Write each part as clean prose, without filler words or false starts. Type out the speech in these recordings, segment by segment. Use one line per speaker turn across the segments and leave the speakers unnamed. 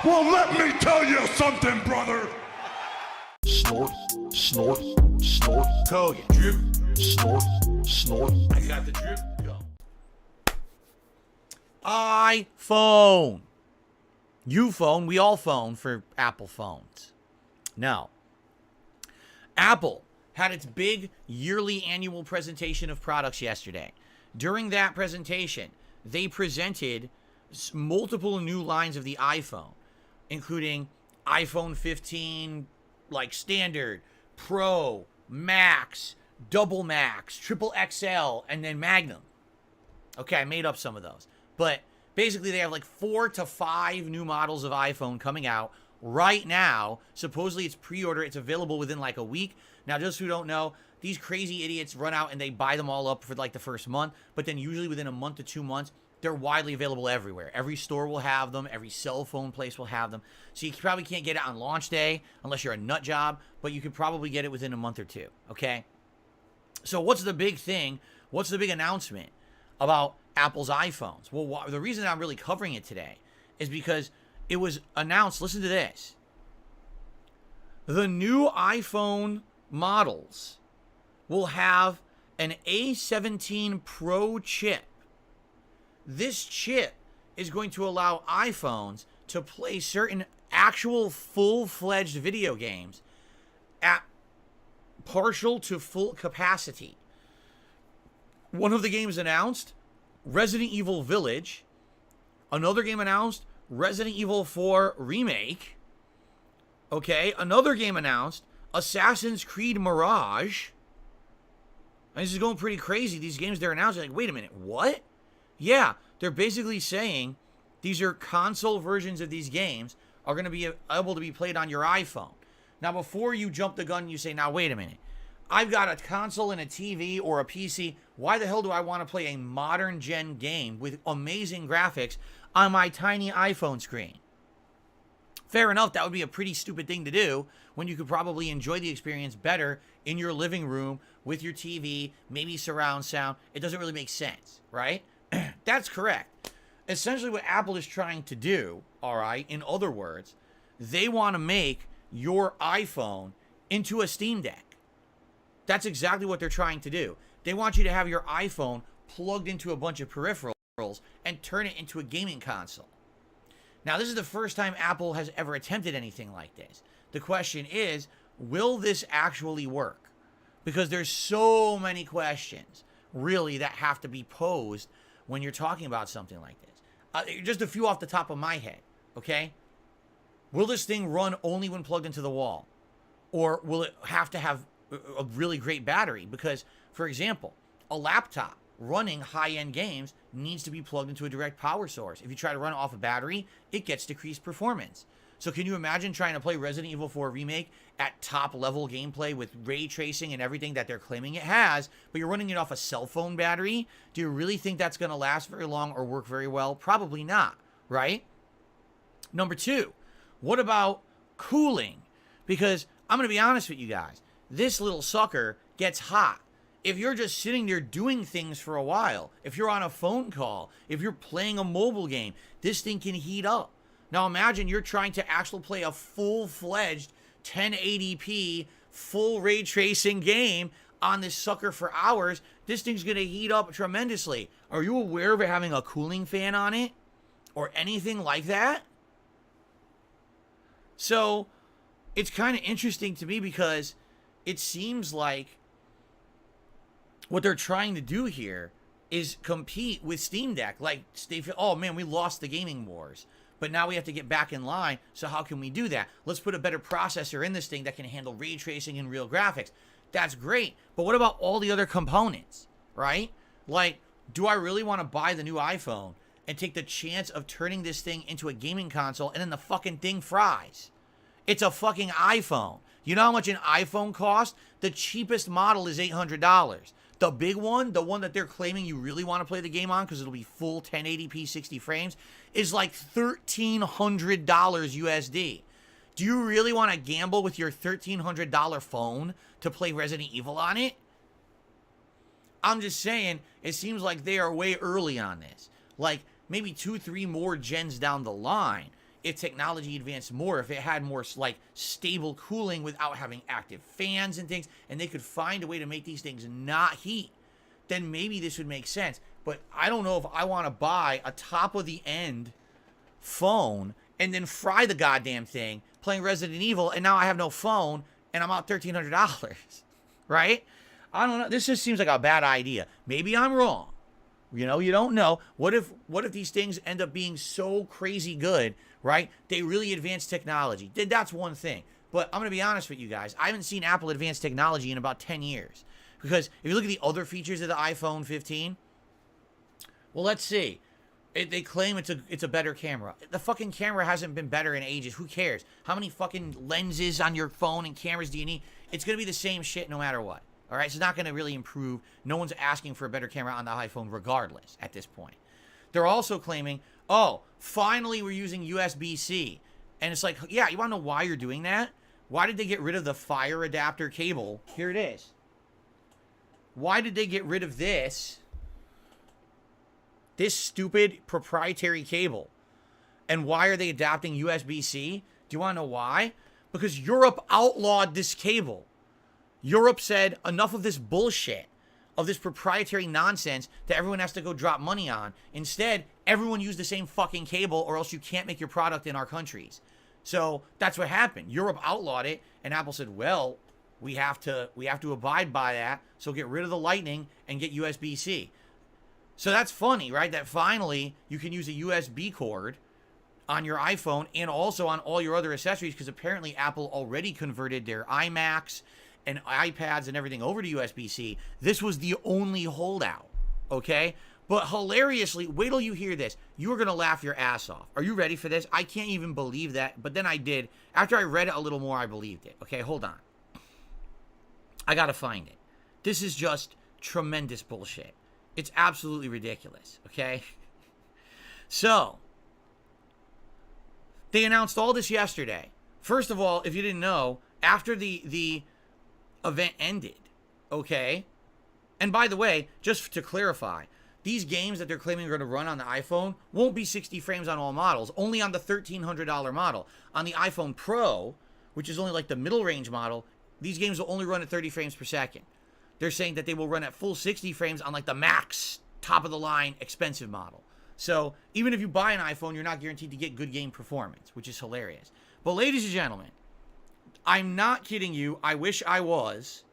Well, let me tell you something, brother.
Snort, snort, snort.
Kogan. Drip.
Snort, snort.
I got the drip. Go. iPhone. You phone, we all phone for Apple phones. Now, Apple had its big yearly annual presentation of products yesterday. During that presentation, they presented multiple new lines of the iPhone, including iPhone 15, like standard, Pro, Max, Double Max, Triple XL, and then Magnum. Okay, I made up some of those. But basically, they have like 4 to 5 new models of iPhone coming out right now. Supposedly, it's pre-order. It's available within like a week. Now, just who don't know, these crazy idiots run out and they buy them all up for like the first month. But then usually within a month to 2 months, they're widely available everywhere. Every store will have them. Every cell phone place will have them. So you probably can't get it on launch day unless you're a nut job. But you could probably get it within a month or two. Okay? So what's the big thing? What's the big announcement about Apple's iPhones? Well, the reason I'm really covering it today is because it was announced. Listen to this. The new iPhone models will have an A17 Pro chip. This chip is going to allow iPhones to play certain actual full-fledged video games at partial to full capacity. One of the games announced, Resident Evil Village. Another game announced, Resident Evil 4 Remake. Okay, another game announced, Assassin's Creed Mirage. And this is going pretty crazy. These games they're announcing, like, wait a minute, what? Yeah, they're basically saying these are console versions of these games are going to be able to be played on your iPhone. Now, before you jump the gun and you say, now, wait a minute. I've got a console and a TV or a PC. Why the hell do I want to play a modern gen game with amazing graphics on my tiny iPhone screen? Fair enough, that would be a pretty stupid thing to do when you could probably enjoy the experience better in your living room with your TV, maybe surround sound. It doesn't really make sense, right? That's correct. Essentially what Apple is trying to do, all right, in other words, they want to make your iPhone into a Steam Deck. That's exactly what they're trying to do. They want you to have your iPhone plugged into a bunch of peripherals and turn it into a gaming console. Now, this is the first time Apple has ever attempted anything like this. The question is, will this actually work? Because there's so many questions, really, that have to be posed when you're talking about something like this. Just a few off the top of my head, okay? Will this thing run only when plugged into the wall? Or will it have to have a really great battery? Because, for example, a laptop running high-end games needs to be plugged into a direct power source. If you try to run it off a battery, it gets decreased performance. So can you imagine trying to play Resident Evil 4 Remake at top-level gameplay with ray tracing and everything that they're claiming it has, but you're running it off a cell phone battery? Do you really think that's going to last very long or work very well? Probably not, right? Number two, what about cooling? Because I'm going to be honest with you guys. This little sucker gets hot. If you're just sitting there doing things for a while, if you're on a phone call, if you're playing a mobile game, this thing can heat up. Now imagine you're trying to actually play a full-fledged 1080p full ray tracing game on this sucker for hours. This thing's going to heat up tremendously. Are you aware of it having a cooling fan on it? Or anything like that? So it's kind of interesting to me because it seems like what they're trying to do here is compete with Steam Deck. Like, they feel, oh man, we lost the gaming wars, but now we have to get back in line. So how can we do that? Let's put a better processor in this thing that can handle ray tracing and real graphics. That's great. But what about all the other components, right? Like, do I really want to buy the new iPhone and take the chance of turning this thing into a gaming console and then the fucking thing fries? It's a fucking iPhone. You know how much an iPhone costs? The cheapest model is $800. The big one, the one that they're claiming you really want to play the game on because it'll be full 1080p 60 frames, is like $1,300 USD. Do you really want to gamble with your $1,300 phone to play Resident Evil on it? I'm just saying, it seems like they are way early on this. Like, maybe 2-3 more gens down the line, if technology advanced more, if it had more like stable cooling without having active fans and things, and they could find a way to make these things not heat, then maybe this would make sense. But I don't know if I want to buy a top of the end phone and then fry the goddamn thing playing Resident Evil, and now I have no phone and I'm out $1,300, right? I don't know. This just seems like a bad idea. Maybe I'm wrong. You know, you don't know. What if these things end up being so crazy good, right? They really advance technology. That's one thing. But I'm going to be honest with you guys. I haven't seen Apple advance technology in about 10 years. Because if you look at the other features of the iPhone 15, well, let's see. They claim it's a better camera. The fucking camera hasn't been better in ages. Who cares? How many fucking lenses on your phone and cameras do you need? It's going to be the same shit no matter what. All right, so it's not going to really improve. No one's asking for a better camera on the iPhone regardless at this point. They're also claiming, oh, finally we're using USB-C. And it's like, yeah, you want to know why you're doing that? Why did they get rid of the fire adapter cable? Here it is. Why did they get rid of this stupid proprietary cable? And why are they adapting USB-C? Do you want to know why? Because Europe outlawed this cable. Europe said, enough of this bullshit, of this proprietary nonsense that everyone has to go drop money on. Instead, everyone use the same fucking cable or else you can't make your product in our countries. So that's what happened. Europe outlawed it, and Apple said, well, we have to abide by that, so get rid of the Lightning and get USB-C. So that's funny, right? That finally you can use a USB cord on your iPhone and also on all your other accessories, because apparently Apple already converted their iMacs and iPads and everything over to USB-C. This was the only holdout, okay? But hilariously, wait till you hear this. You are going to laugh your ass off. Are you ready for this? I can't even believe that, but then I did. After I read it a little more, I believed it. Okay, hold on. I got to find it. This is just tremendous bullshit. It's absolutely ridiculous, okay? So, they announced all this yesterday. First of all, if you didn't know, after the event ended, okay? And by the way, just to clarify, these games that they're claiming are going to run on the iPhone won't be 60 frames on all models, only on the $1,300 model. On the iPhone Pro, which is only like the middle range model, these games will only run at 30 frames per second. They're saying that they will run at full 60 frames on like the max, top of the line, expensive model. So even if you buy an iPhone, you're not guaranteed to get good game performance, which is hilarious. But ladies and gentlemen, I'm not kidding you. I wish I was.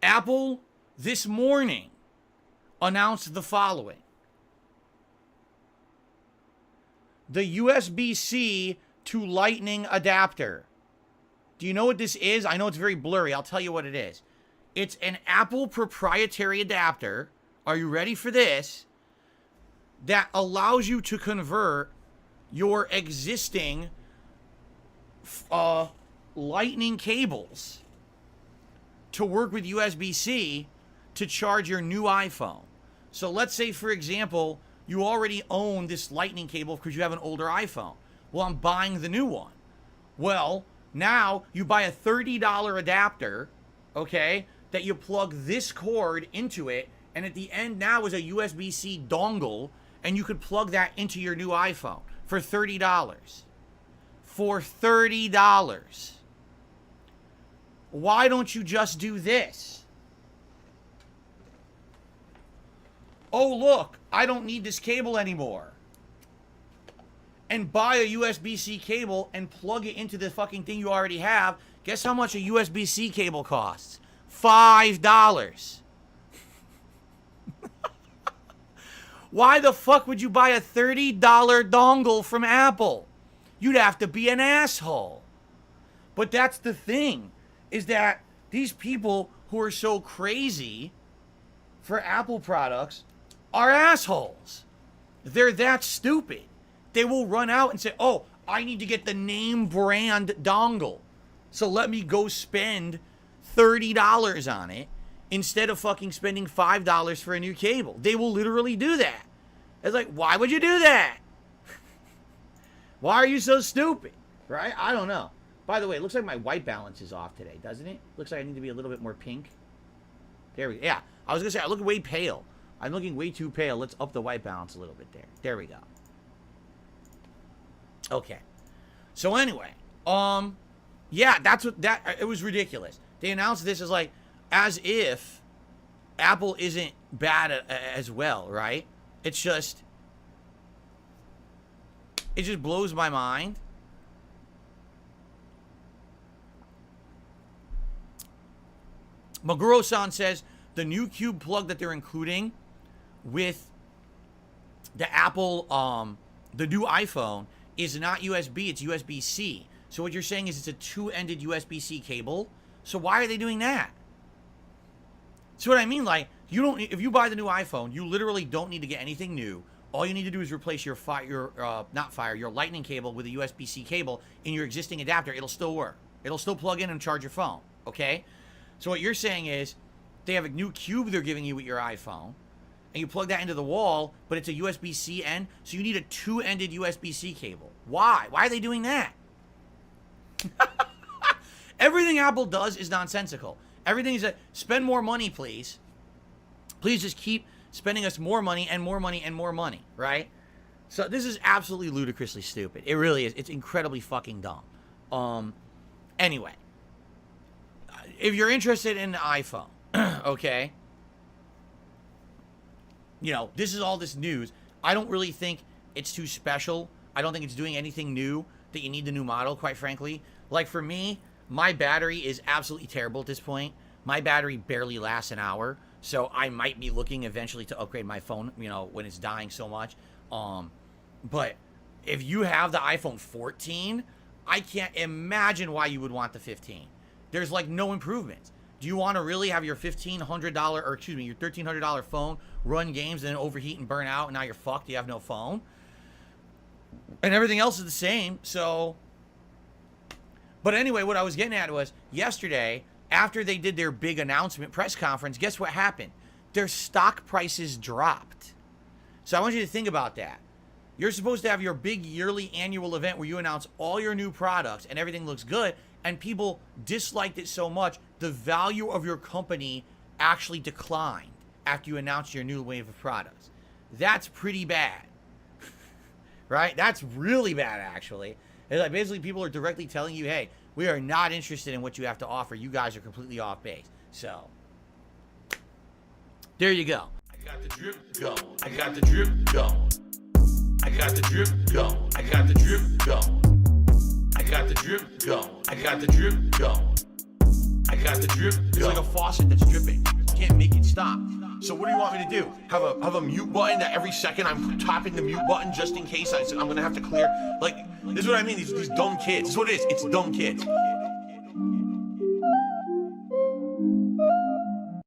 Apple this morning announced the following. The USB-C to Lightning adapter. Do you know what this is? I know it's very blurry. I'll tell you what it is. It's an Apple proprietary adapter. Are you ready for this? That allows you to convert your existing Lightning cables to work with USB-C to charge your new iPhone. So let's say, for example, you already own this Lightning cable because you have an older iPhone. Well, I'm buying the new one. Well, now you buy a $30 adapter, okay, that you plug this cord into it, and at the end now is a USB-C dongle, and you could plug that into your new iPhone for $30. For $30. Why don't you just do this? Oh, look, I don't need this cable anymore. And buy a USB-C cable and plug it into the fucking thing you already have. Guess how much a USB-C cable costs? $5. Why the fuck would you buy a $30 dongle from Apple? You'd have to be an asshole. But that's the thing, is that these people who are so crazy for Apple products are assholes. They're that stupid. They will run out and say, oh, I need to get the name brand dongle, so let me go spend $30 on it instead of fucking spending $5 for a new cable. They will literally do that. It's like, why would you do that? Why are you so stupid? Right? I don't know. By the way, it looks like my white balance is off today, doesn't it? Looks like I need to be a little bit more pink. There we go. Yeah, I was going to say, I look way pale. I'm looking way too pale. Let's up the white balance a little bit there. There we go. Okay. So anyway, yeah, it was ridiculous. They announced this as if Apple isn't bad as well, right? It just blows my mind. Maguro-san says the new Cube plug that they're including with the Apple, the new iPhone is not USB, it's USB-C. So what you're saying is it's a two-ended USB-C cable. So why are they doing that? So what I mean, like, if you buy the new iPhone, you literally don't need to get anything new. All you need to do is replace your lightning cable with a USB-C cable in your existing adapter. It'll still work. It'll still plug in and charge your phone, okay? So what you're saying is they have a new Cube they're giving you with your iPhone, and you plug that into the wall, but it's a USB-C end, so you need a two-ended USB-C cable. Why? Why are they doing that? Everything Apple does is nonsensical. Everything is spend more money, please. Please just keep spending us more money and more money and more money, right? So this is absolutely ludicrously stupid. It really is. It's incredibly fucking dumb. Anyway, if you're interested in the iPhone, okay, you know, this is all this news. I don't really think it's too special. I don't think it's doing anything new that you need the new model, quite frankly. Like for me, my battery is absolutely terrible at this point. My battery barely lasts an hour. So I might be looking eventually to upgrade my phone, you know, when it's dying so much. But if you have the iPhone 14, I can't imagine why you would want the 15. There's like no improvements. Do you want to really have your your $1,300 phone run games and then overheat and burn out and now you're fucked, you have no phone? And everything else is the same, so... But anyway, what I was getting at was, yesterday, after they did their big announcement press conference, guess what happened? Their stock prices dropped. So I want you to think about that. You're supposed to have your big yearly annual event where you announce all your new products and everything looks good, and people disliked it so much, the value of your company actually declined after you announced your new wave of products. That's pretty bad. Right? That's really bad, actually. It's like basically people are directly telling you, hey, we are not interested in what you have to offer. You guys are completely off base. So, there you go.
I got the drip going. I got the drip going. I got the drip going. I got the drip going. I got the drip going. I got the drip going. I got the drip going. It's like a faucet that's dripping. You can't make it stop. So what do you want me to do? Have a mute button that every second I'm tapping the mute button just in case I'm gonna have to clear? Like, this is what I mean, these dumb kids. This is what it is, it's dumb kids.